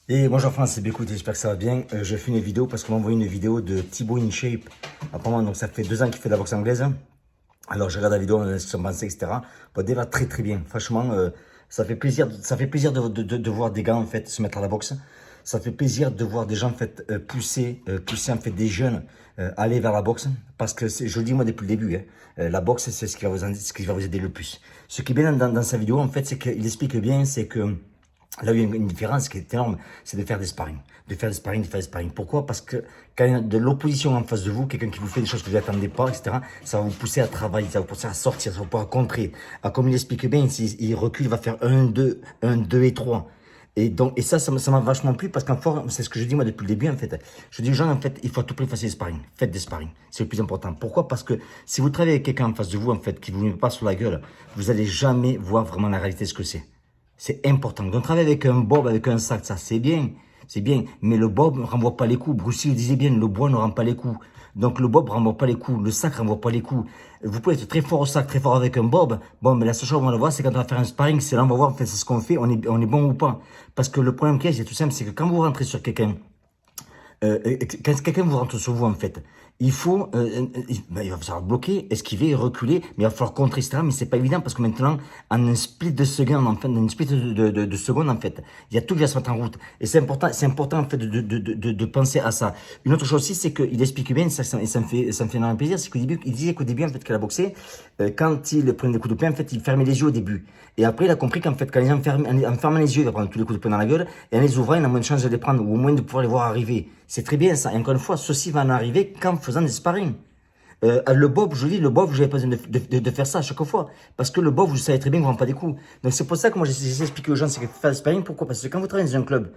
Et bonjour France, c'est Bécoute, j'espère que ça va bien. Je fais une vidéo parce qu'on m'a envoyé une vidéo de Thibaut InShape. Apparemment, donc ça fait 2 ans qu'il fait de la boxe anglaise. Alors je regarde la vidéo, on a ce qu'on pensait, etc. Bon, déjà très très bien. Franchement, ça fait plaisir de voir des gars en fait se mettre à la boxe. Ça fait plaisir de voir des gens en fait pousser en fait des jeunes aller vers la boxe. Parce que je le dis moi depuis le début, hein, la boxe c'est ce qui va vous aider le plus. Ce qui est bien dans sa vidéo en fait, c'est qu'il explique bien, c'est que là où il y a une différence qui est énorme, c'est de faire des sparring. De faire des sparring, de faire des sparring. Pourquoi? Parce que quand il y a de l'opposition en face de vous, quelqu'un qui vous fait des choses que vous n'attendez pas, etc., ça va vous pousser à travailler, ça va vous pousser à sortir, ça va vous pouvoir contrer. Ah, comme il explique bien, il recule, il va faire un, 2 et 3. Et donc, et ça m'a vachement plu parce qu'en fort, c'est ce que je dis moi depuis le début en fait. Je dis aux gens en fait, il faut à tout prix faire des sparring. Faites des sparring. C'est le plus important. Pourquoi? Parce que si vous travaillez avec quelqu'un en face de vous en fait, qui vous met pas sur la gueule, vous allez jamais voir vraiment la réalité de ce que c'est. C'est important. Donc, travailler avec un bob, avec un sac, ça c'est bien. C'est bien. Mais le bob ne renvoie pas les coups. Bruce Lee disait bien, le bois ne rend pas les coups. Donc, le bob ne renvoie pas les coups. Le sac ne renvoie pas les coups. Vous pouvez être très fort au sac, très fort avec un bob. Bon, mais la seule chose qu'on va le voir, c'est quand on va faire un sparring, c'est là, on va voir, en fait, c'est ce qu'on fait, on est bon ou pas. Parce que le problème qu'il y a, c'est tout simple, c'est que quand vous rentrez sur quelqu'un, quand quelqu'un vous rentre sur vous, en fait, il faut, il va falloir bloquer, esquiver, reculer, mais il va falloir contrer, etc. Mais c'est pas évident parce que maintenant, en un split de seconde, en fait, en une split de seconde, en fait, il y a tout qui va se mettre en route. Et c'est important, en fait, de penser à ça. Une autre chose aussi, c'est qu'il explique bien, et ça me fait énormément plaisir, c'est qu'au début, il disait qu'au début, en fait, qu'elle a boxé, quand il prenait des coups de poing, en fait, il fermait les yeux au début. Et après, il a compris qu'en fait, quand en fermant les yeux, il va prendre tous les coups de poing dans la gueule, et en les ouvrant, il a moins de chances de les prendre, ou au moins de pouvoir les voir arriver. C'est très bien ça. Et encore une fois, ceci va en arriver qu'en faisant des sparring. Le bob, je dis, le bob, j'avais pas besoin de faire ça à chaque fois. Parce que le bob, vous savez très bien que vous ne pas des coups. Donc c'est pour ça que moi j'essaie d'expliquer aux gens, c'est que faire des sparring. Pourquoi? Parce que quand vous travaillez dans un club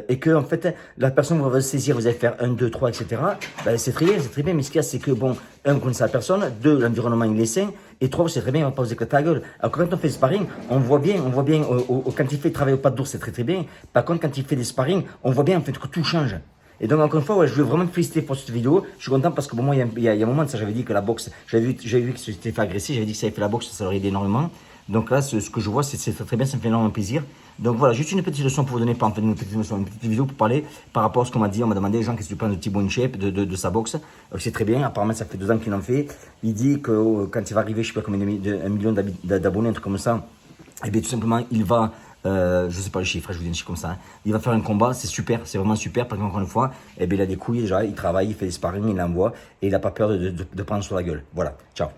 et que en fait la personne va vous saisir, vous allez faire 1, 2, 3, etc. Ben, c'est très bien. Mais ce qu'il y a, c'est que bon, un, vous connaissez la personne, deux, l'environnement il est sain, et trois, c'est très bien, on va pas vous éclater la gueule. Alors quand on fait des sparring, on voit bien, quand il fait travailler au pas de d'ours, c'est très bien. Par contre, quand il fait des sparring, on voit bien en fait que tout change. Et donc, encore une fois, ouais, je veux vraiment te féliciter pour cette vidéo. Je suis content parce que pour moi, il y a un moment de ça, j'avais dit que la boxe, j'avais vu que c'était fait agresser, j'avais dit que ça avait fait la boxe, ça aurait aidé énormément. Donc là, ce que je vois, c'est très bien, ça me fait énormément plaisir. Donc voilà, juste une petite leçon pour vous donner, pas en fait une petite leçon, une petite vidéo pour parler par rapport à ce qu'on m'a dit. On m'a demandé, les gens, qu'est-ce que tu penses de Thibaut InShape, de sa boxe. C'est très bien, apparemment, ça fait 2 ans qu'il en fait. Il dit que quand il va arriver, je sais pas combien, 1 million d'abonnés, un truc comme ça, et bien tout simplement, il va, je sais pas les chiffres, je vous dis un chiffre comme ça, hein. Il va faire un combat, c'est super, c'est vraiment super, parce qu'encore une fois, eh bien, il a des couilles déjà, il travaille, il fait des sparring, il envoie, et il n'a pas peur de prendre sur la gueule. Voilà, ciao.